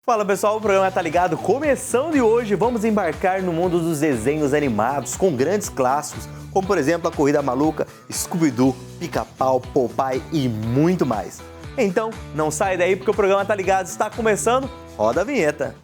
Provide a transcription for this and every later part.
Fala pessoal, o programa Tá Ligado começando e hoje vamos embarcar no mundo dos desenhos animados com grandes clássicos, como por exemplo a Corrida Maluca, Scooby-Doo, Pica-Pau, Popeye e muito mais. Então, não sai daí porque o programa Tá Ligado está começando, roda a vinheta.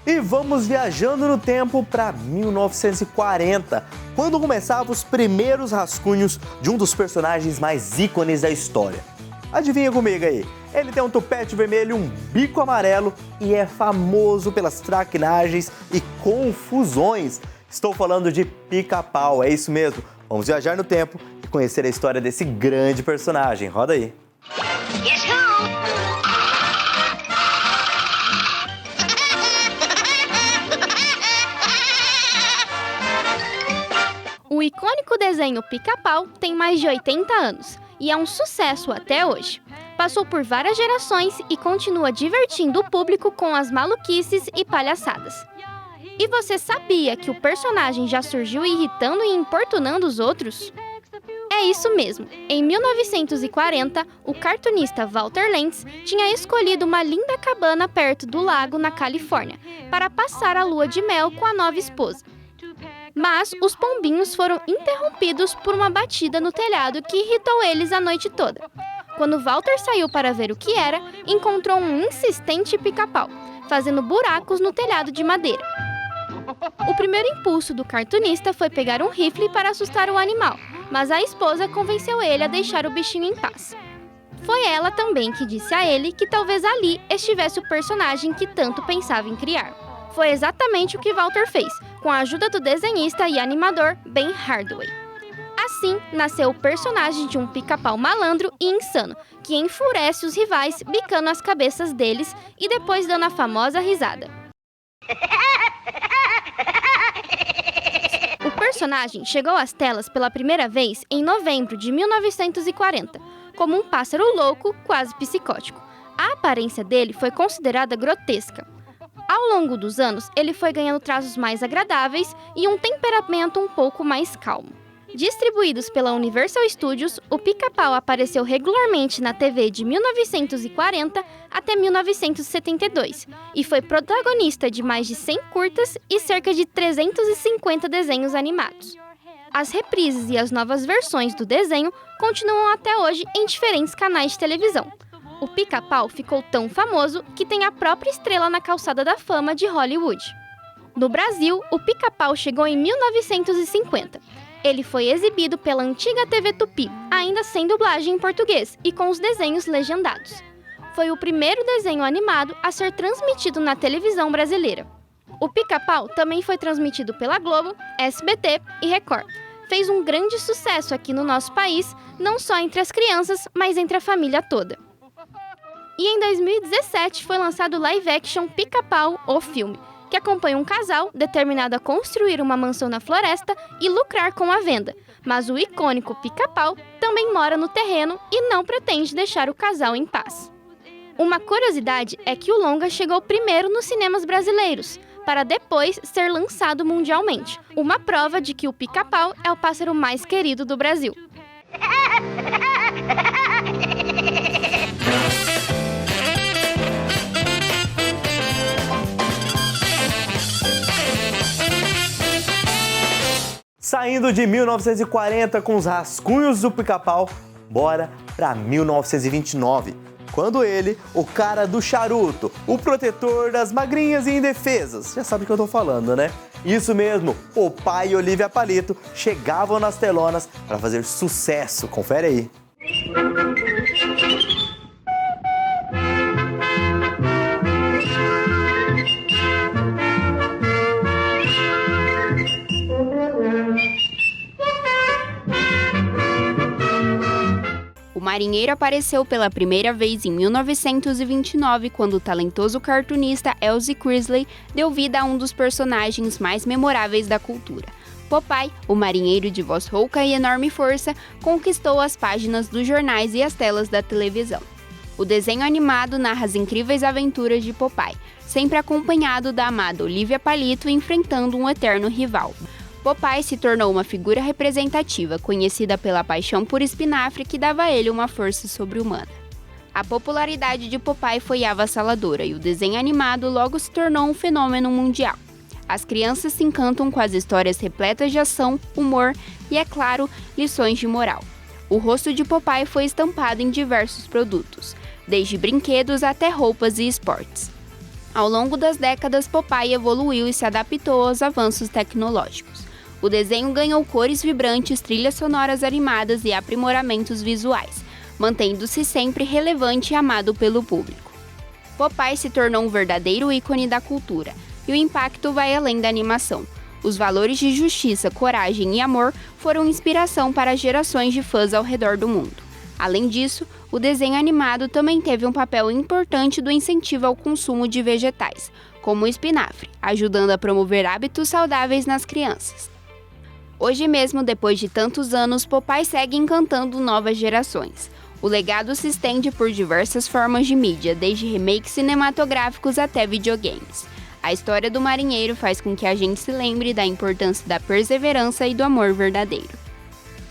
E vamos viajando no tempo para 1940, quando começavam os primeiros rascunhos de um dos personagens mais ícones da história. Adivinha comigo aí, ele tem um tupete vermelho, um bico amarelo e é famoso pelas traquinagens e confusões. Estou falando de Pica-Pau, é isso mesmo. Vamos viajar no tempo e conhecer a história desse grande personagem. Roda aí. O icônico desenho Pica-Pau tem mais de 80 anos e é um sucesso até hoje. Passou por várias gerações e continua divertindo o público com as maluquices e palhaçadas. E você sabia que o personagem já surgiu irritando e importunando os outros? É isso mesmo. Em 1940, o cartunista Walter Lantz tinha escolhido uma linda cabana perto do lago na Califórnia para passar a lua de mel com a nova esposa. Mas os pombinhos foram interrompidos por uma batida no telhado que irritou eles a noite toda. Quando Walter saiu para ver o que era, encontrou um insistente pica-pau, fazendo buracos no telhado de madeira. O primeiro impulso do cartunista foi pegar um rifle para assustar o animal, mas a esposa convenceu ele a deixar o bichinho em paz. Foi ela também que disse a ele que talvez ali estivesse o personagem que tanto pensava em criar. Foi exatamente o que Walter fez, com a ajuda do desenhista e animador Ben Hardaway. Assim, nasceu o personagem de um pica-pau malandro e insano, que enfurece os rivais bicando as cabeças deles e depois dando a famosa risada. O personagem chegou às telas pela primeira vez em novembro de 1940, como um pássaro louco, quase psicótico. A aparência dele foi considerada grotesca. Ao longo dos anos, ele foi ganhando traços mais agradáveis e um temperamento um pouco mais calmo. Distribuídos pela Universal Studios, o Pica-Pau apareceu regularmente na TV de 1940 até 1972 e foi protagonista de mais de 100 curtas e cerca de 350 desenhos animados. As reprises e as novas versões do desenho continuam até hoje em diferentes canais de televisão. O Pica-Pau ficou tão famoso que tem a própria estrela na calçada da fama de Hollywood. No Brasil, o Pica-Pau chegou em 1950. Ele foi exibido pela antiga TV Tupi, ainda sem dublagem em português e com os desenhos legendados. Foi o primeiro desenho animado a ser transmitido na televisão brasileira. O Pica-Pau também foi transmitido pela Globo, SBT e Record. Fez um grande sucesso aqui no nosso país, não só entre as crianças, mas entre a família toda. E em 2017 foi lançado o live action Pica-Pau, o filme, que acompanha um casal determinado a construir uma mansão na floresta e lucrar com a venda. Mas o icônico Pica-Pau também mora no terreno e não pretende deixar o casal em paz. Uma curiosidade é que o longa chegou primeiro nos cinemas brasileiros, para depois ser lançado mundialmente. Uma prova de que o Pica-Pau é o pássaro mais querido do Brasil. Saindo de 1940 com os rascunhos do Pica-Pau, bora para 1929, quando ele, o cara do charuto, o protetor das magrinhas e indefesas, já sabe o que eu tô falando, né? Isso mesmo, Popeye e Olivia Palito chegavam nas telonas para fazer sucesso, confere aí. O marinheiro apareceu pela primeira vez em 1929, quando o talentoso cartunista Elzie Crisley deu vida a um dos personagens mais memoráveis da cultura. Popeye, o marinheiro de voz rouca e enorme força, conquistou as páginas dos jornais e as telas da televisão. O desenho animado narra as incríveis aventuras de Popeye, sempre acompanhado da amada Olivia Palito enfrentando um eterno rival. Popeye se tornou uma figura representativa, conhecida pela paixão por espinafre que dava a ele uma força sobre-humana. A popularidade de Popeye foi avassaladora e o desenho animado logo se tornou um fenômeno mundial. As crianças se encantam com as histórias repletas de ação, humor e, é claro, lições de moral. O rosto de Popeye foi estampado em diversos produtos, desde brinquedos até roupas e esportes. Ao longo das décadas, Popeye evoluiu e se adaptou aos avanços tecnológicos. O desenho ganhou cores vibrantes, trilhas sonoras animadas e aprimoramentos visuais, mantendo-se sempre relevante e amado pelo público. Popeye se tornou um verdadeiro ícone da cultura, e o impacto vai além da animação. Os valores de justiça, coragem e amor foram inspiração para gerações de fãs ao redor do mundo. Além disso, o desenho animado também teve um papel importante do incentivo ao consumo de vegetais, como o espinafre, ajudando a promover hábitos saudáveis nas crianças. Hoje mesmo, depois de tantos anos, Popeye segue encantando novas gerações. O legado se estende por diversas formas de mídia, desde remakes cinematográficos até videogames. A história do marinheiro faz com que a gente se lembre da importância da perseverança e do amor verdadeiro.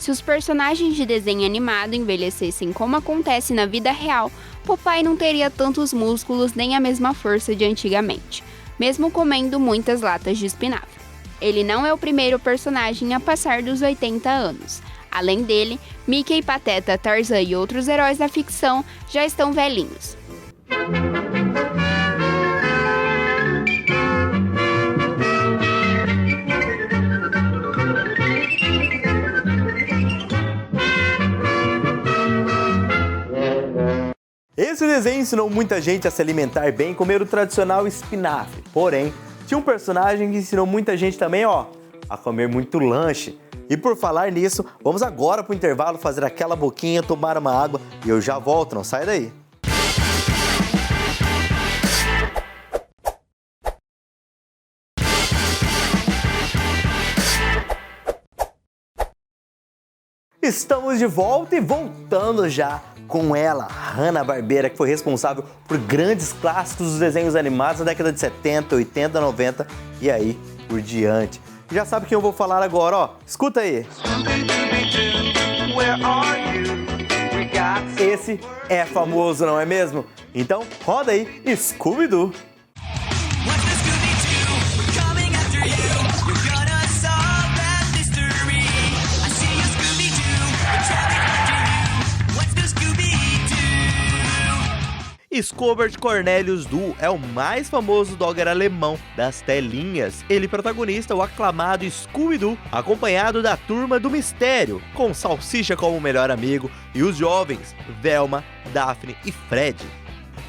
Se os personagens de desenho animado envelhecessem como acontece na vida real, Popeye não teria tantos músculos nem a mesma força de antigamente, mesmo comendo muitas latas de espinafre. Ele não é o primeiro personagem a passar dos 80 anos. Além dele, Mickey, Pateta, Tarzan e outros heróis da ficção já estão velhinhos. Esse desenho ensinou muita gente a se alimentar bem e comer o tradicional espinafre. Porém, tinha um personagem que ensinou muita gente também, a comer muito lanche. E por falar nisso, vamos agora pro intervalo fazer aquela boquinha, tomar uma água e eu já volto, não sai daí. Estamos de volta e voltando já com ela, Hanna-Barbera, que foi responsável por grandes clássicos dos desenhos animados na década de 70, 80, 90 e aí por diante. Já sabe quem eu vou falar agora, escuta aí. Esse é famoso, não é mesmo? Então roda aí, Scooby-Doo. Scobert Cornelius Doo é o mais famoso dogger alemão das telinhas. Ele protagonista o aclamado Scooby-Doo, acompanhado da Turma do Mistério, com Salsicha como melhor amigo e os jovens Velma, Daphne e Fred.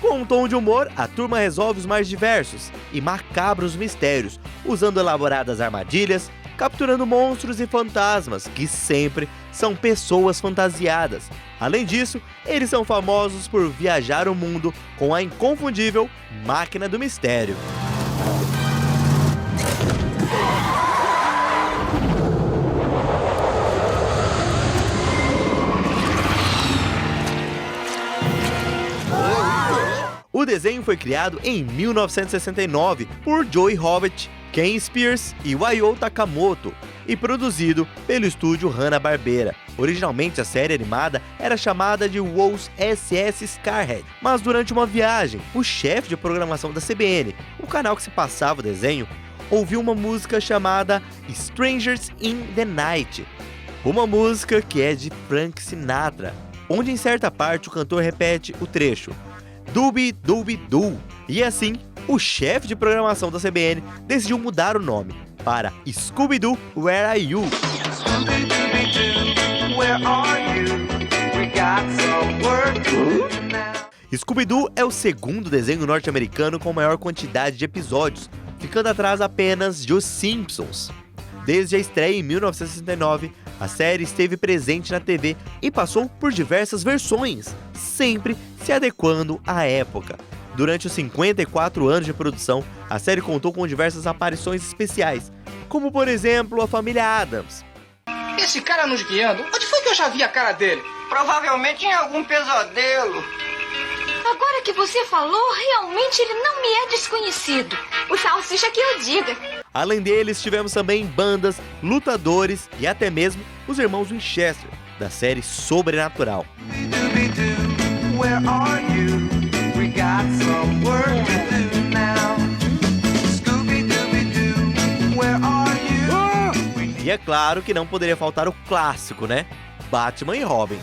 Com um tom de humor, a turma resolve os mais diversos e macabros mistérios, usando elaboradas armadilhas, capturando monstros e fantasmas, que sempre são pessoas fantasiadas. Além disso, eles são famosos por viajar o mundo com a inconfundível Máquina do Mistério. O desenho foi criado em 1969 por Joey Hobbit, Ken Spears e Waiô Takamoto e produzido pelo estúdio Hanna-Barbera. Originalmente a série animada era chamada de Woz SS Scarhead, mas durante uma viagem, o chefe de programação da CBN, o canal que se passava o desenho, ouviu uma música chamada Strangers in the Night, uma música que é de Frank Sinatra, onde em certa parte o cantor repete o trecho Dooby-Dooby-Doo, e assim o chefe de programação da CBN decidiu mudar o nome para Scooby-Doo, Where Are You? Scooby-Doo é o segundo desenho norte-americano com maior quantidade de episódios, ficando atrás apenas de Os Simpsons. Desde a estreia em 1969, a série esteve presente na TV e passou por diversas versões, sempre se adequando à época. Durante os 54 anos de produção, a série contou com diversas aparições especiais, como por exemplo a família Addams. Esse cara nos guiando, onde foi que eu já vi a cara dele? Provavelmente em algum pesadelo. Agora que você falou, realmente ele não me é desconhecido. O Salsicha que eu diga. Além deles, tivemos também bandas, lutadores e até mesmo os irmãos Winchester, da série Sobrenatural. E é claro que não poderia faltar o clássico, né? Batman e Robin.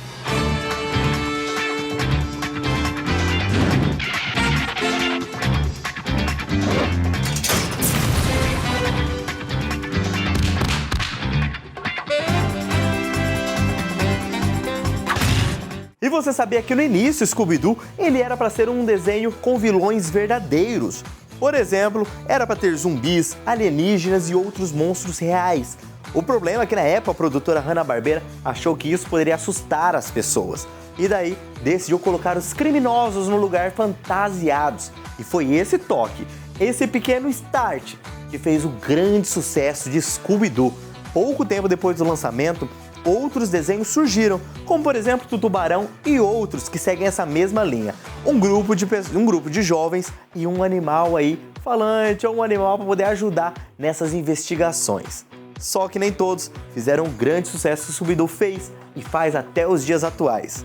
E você sabia que no início Scooby-Doo ele era para ser um desenho com vilões verdadeiros? Por exemplo, era para ter zumbis, alienígenas e outros monstros reais. O problema é que na época a produtora Hanna-Barbera achou que isso poderia assustar as pessoas. E daí decidiu colocar os criminosos no lugar fantasiados. E foi esse toque, esse pequeno start, que fez o grande sucesso de Scooby-Doo. Pouco tempo depois do lançamento, outros desenhos surgiram, como por exemplo o Tubarão e outros que seguem essa mesma linha. Um grupo de jovens e um animal aí falante, ou um animal para poder ajudar nessas investigações. Só que nem todos fizeram um grande sucesso que o Scooby-Doo fez e faz até os dias atuais.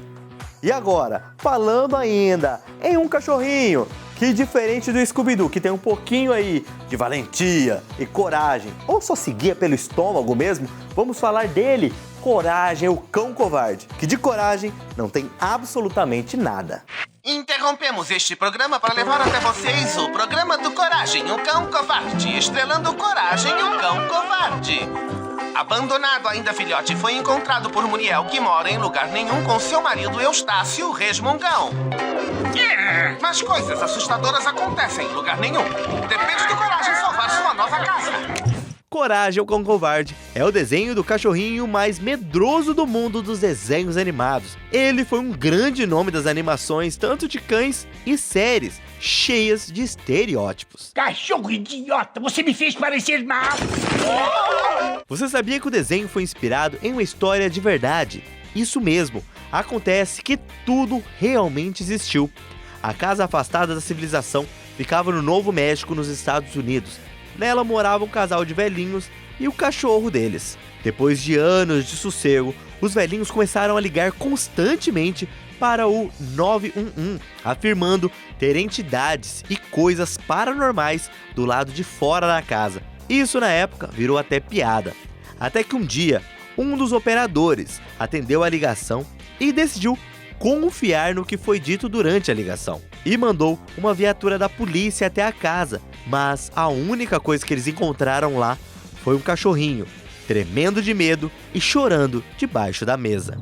E agora, falando ainda em um cachorrinho, que diferente do Scooby-Doo, que tem um pouquinho aí de valentia e coragem, ou só seguia pelo estômago mesmo, vamos falar dele, Coragem, o cão covarde, que de coragem não tem absolutamente nada. Interrompemos este programa para levar até vocês o programa do Coragem, o cão covarde, estrelando Coragem, o cão covarde. Abandonado ainda filhote, foi encontrado por Muriel, que mora em lugar nenhum com seu marido Eustácio, resmungão. Mas coisas assustadoras acontecem em lugar nenhum. Depende do Coragem salvar sua nova casa. Coragem, o cão covarde é o desenho do cachorrinho mais medroso do mundo dos desenhos animados. Ele foi um grande nome das animações, tanto de cães e séries, cheias de estereótipos. Cachorro idiota, você me fez parecer mal! Você sabia que o desenho foi inspirado em uma história de verdade? Isso mesmo, acontece que tudo realmente existiu. A casa afastada da civilização ficava no Novo México, nos Estados Unidos. Nela morava um casal de velhinhos e o cachorro deles. Depois de anos de sossego, os velhinhos começaram a ligar constantemente para o 911, afirmando ter entidades e coisas paranormais do lado de fora da casa. Isso na época virou até piada. Até que um dia, um dos operadores atendeu a ligação e decidiu confiar no que foi dito durante a ligação e mandou uma viatura da polícia até a casa, mas a única coisa que eles encontraram lá foi um cachorrinho, tremendo de medo e chorando debaixo da mesa.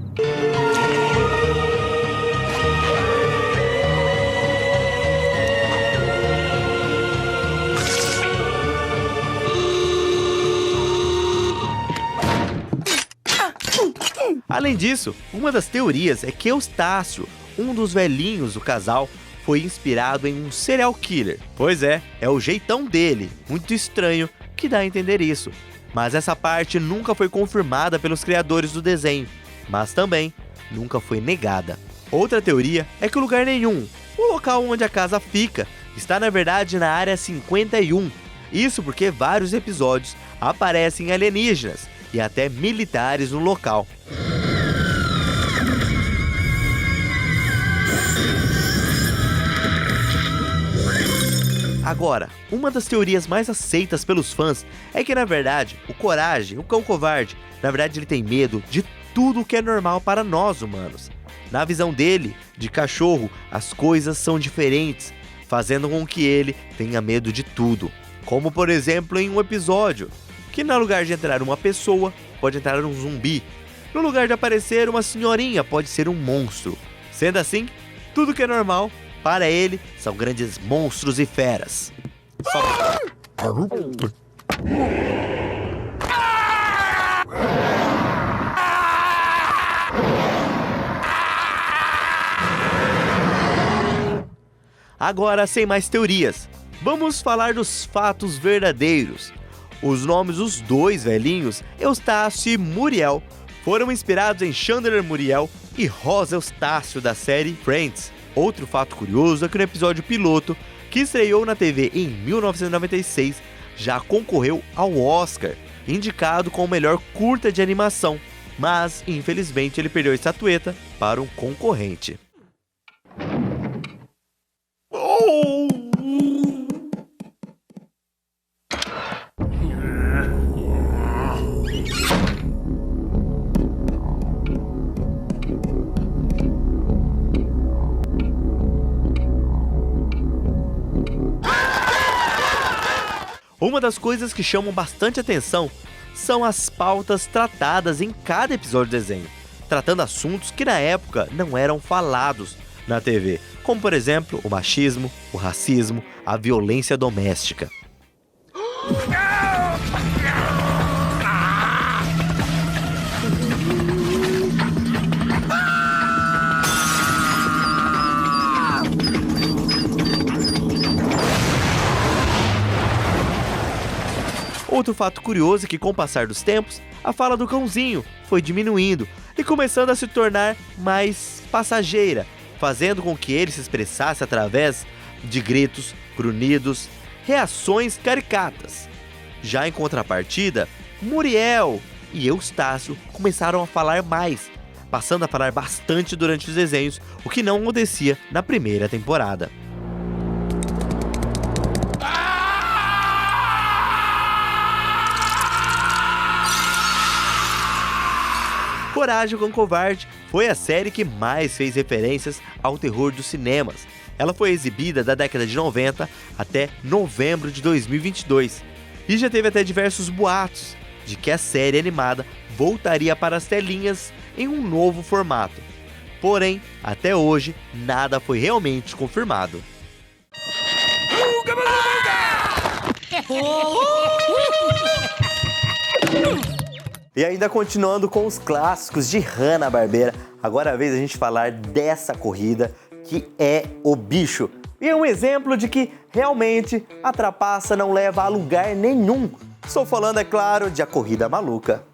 Além disso, uma das teorias é que Eustácio, um dos velhinhos do casal, foi inspirado em um serial killer. Pois é o jeitão dele, muito estranho, que dá a entender isso. Mas essa parte nunca foi confirmada pelos criadores do desenho, mas também nunca foi negada. Outra teoria é que o lugar nenhum, o local onde a casa fica, está na verdade na área 51. Isso porque vários episódios aparecem alienígenas e até militares no local. Agora, uma das teorias mais aceitas pelos fãs é que, na verdade, o Coragem, o cão covarde, na verdade ele tem medo de tudo que é normal para nós humanos. Na visão dele, de cachorro, as coisas são diferentes, fazendo com que ele tenha medo de tudo. Como, por exemplo, em um episódio, que no lugar de entrar uma pessoa, pode entrar um zumbi. No lugar de aparecer uma senhorinha, pode ser um monstro. Sendo assim, tudo que é normal, para ele, são grandes monstros e feras. Agora, sem mais teorias, vamos falar dos fatos verdadeiros. Os nomes dos dois velhinhos, Eustácio e Muriel, foram inspirados em Chandler Muriel e Rosa Eustácio da série Friends. Outro fato curioso é que no episódio piloto, que estreou na TV em 1996, já concorreu ao Oscar, indicado como o melhor curta de animação, mas infelizmente ele perdeu a estatueta para um concorrente. Uma das coisas que chamam bastante atenção são as pautas tratadas em cada episódio do desenho, tratando assuntos que na época não eram falados na TV, como por exemplo o machismo, o racismo, a violência doméstica. Outro fato curioso é que, com o passar dos tempos, a fala do cãozinho foi diminuindo e começando a se tornar mais passageira, fazendo com que ele se expressasse através de gritos, grunhidos, reações caricatas. Já em contrapartida, Muriel e Eustácio começaram a falar mais, passando a falar bastante durante os desenhos, o que não acontecia na primeira temporada. Coragem, o Cão Covarde foi a série que mais fez referências ao terror dos cinemas. Ela foi exibida da década de 90 até novembro de 2022 e já teve até diversos boatos de que a série animada voltaria para as telinhas em um novo formato. Porém, até hoje, nada foi realmente confirmado. E ainda continuando com os clássicos de Hanna-Barbera, agora é a vez a gente falar dessa corrida que é o bicho. E é um exemplo de que realmente a trapaça não leva a lugar nenhum. Estou falando, é claro, de A Corrida Maluca.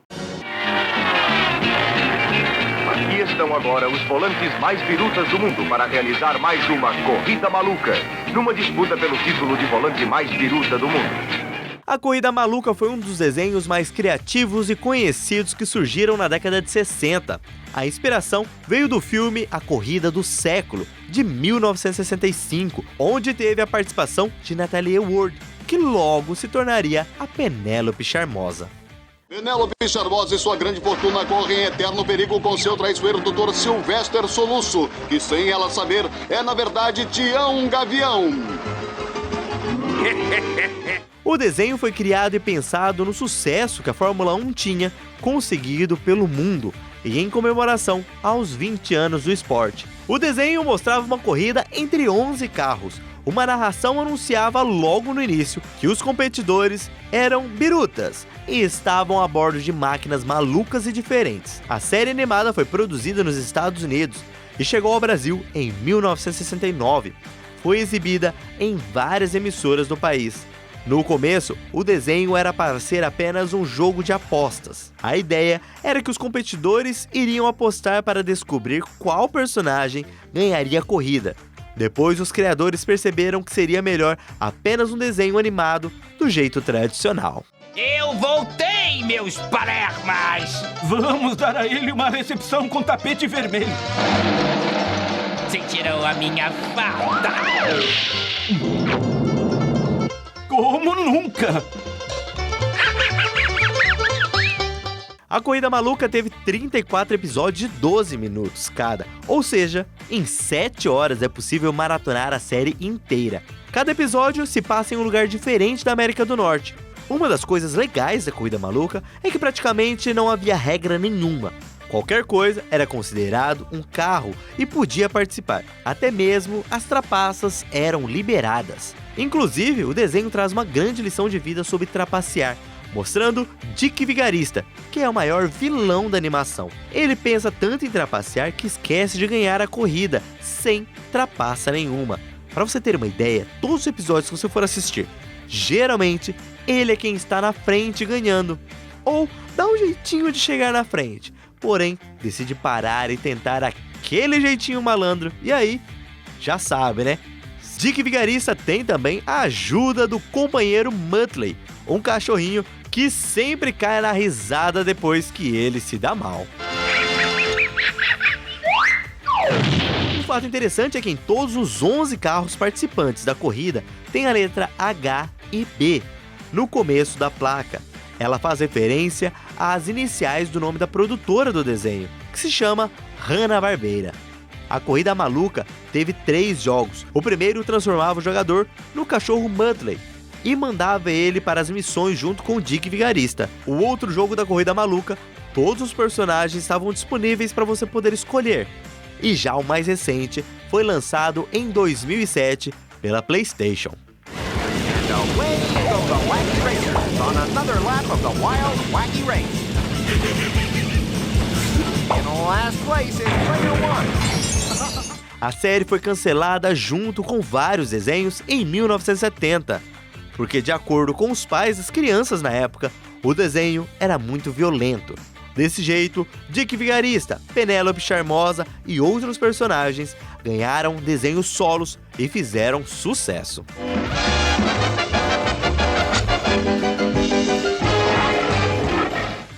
Aqui estão agora os volantes mais birutas do mundo para realizar mais uma Corrida Maluca, numa disputa pelo título de volante mais biruta do mundo. A Corrida Maluca foi um dos desenhos mais criativos e conhecidos que surgiram na década de 60. A inspiração veio do filme A Corrida do Século, de 1965, onde teve a participação de Natalie Wood, que logo se tornaria a Penélope Charmosa. Penélope Charmosa e sua grande fortuna correm em eterno perigo com seu traiçoeiro Dr. Sylvester Soluço, que sem ela saber é na verdade Tião Gavião. O desenho foi criado e pensado no sucesso que a Fórmula 1 tinha conseguido pelo mundo e em comemoração aos 20 anos do esporte. O desenho mostrava uma corrida entre 11 carros. Uma narração anunciava logo no início que os competidores eram birutas e estavam a bordo de máquinas malucas e diferentes. A série animada foi produzida nos Estados Unidos e chegou ao Brasil em 1969. Foi exibida em várias emissoras do país. No começo, o desenho era para ser apenas um jogo de apostas. A ideia era que os competidores iriam apostar para descobrir qual personagem ganharia a corrida. Depois, os criadores perceberam que seria melhor apenas um desenho animado do jeito tradicional. Eu voltei, meus palermas! Vamos dar a ele uma recepção com tapete vermelho. Sentiram a minha falta? Como nunca! A Corrida Maluca teve 34 episódios de 12 minutos cada, ou seja, em 7 horas é possível maratonar a série inteira. Cada episódio se passa em um lugar diferente da América do Norte. Uma das coisas legais da Corrida Maluca é que praticamente não havia regra nenhuma. Qualquer coisa era considerado um carro e podia participar. Até mesmo as trapaças eram liberadas. Inclusive, o desenho traz uma grande lição de vida sobre trapacear, mostrando Dick Vigarista, que é o maior vilão da animação. Ele pensa tanto em trapacear que esquece de ganhar a corrida, sem trapaça nenhuma. Para você ter uma ideia, todos os episódios que você for assistir, geralmente ele é quem está na frente ganhando, ou dá um jeitinho de chegar na frente, porém decide parar e tentar aquele jeitinho malandro, e aí já sabe, né? Dick Vigarista tem também a ajuda do companheiro Muttley, um cachorrinho que sempre cai na risada depois que ele se dá mal. Um fato interessante é que em todos os 11 carros participantes da corrida tem a letra H e B no começo da placa. Ela faz referência às iniciais do nome da produtora do desenho, que se chama Hanna-Barbera. A Corrida Maluca teve 3 jogos. O primeiro transformava o jogador no cachorro Muttley e mandava ele para as missões junto com o Dick Vigarista. O outro jogo da Corrida Maluca, todos os personagens estavam disponíveis para você poder escolher. E já o mais recente foi lançado em 2007 pela PlayStation. A série foi cancelada junto com vários desenhos em 1970, porque de acordo com os pais das crianças na época, o desenho era muito violento. Desse jeito, Dick Vigarista, Penélope Charmosa e outros personagens ganharam desenhos solos e fizeram sucesso.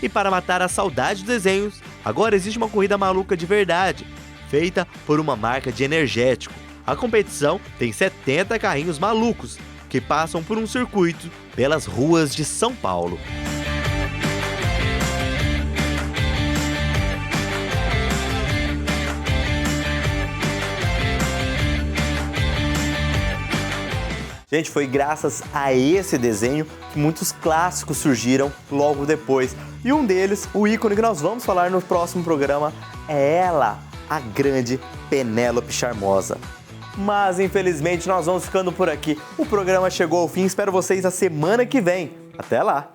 E para matar a saudade dos desenhos, agora existe uma corrida maluca de verdade, feita por uma marca de energético. A competição tem 70 carrinhos malucos que passam por um circuito pelas ruas de São Paulo. Gente, foi graças a esse desenho que muitos clássicos surgiram logo depois. E um deles, o ícone que nós vamos falar no próximo programa, é ela, a grande Penélope Charmosa. Mas infelizmente nós vamos ficando por aqui. O programa chegou ao fim, espero vocês a semana que vem. Até lá!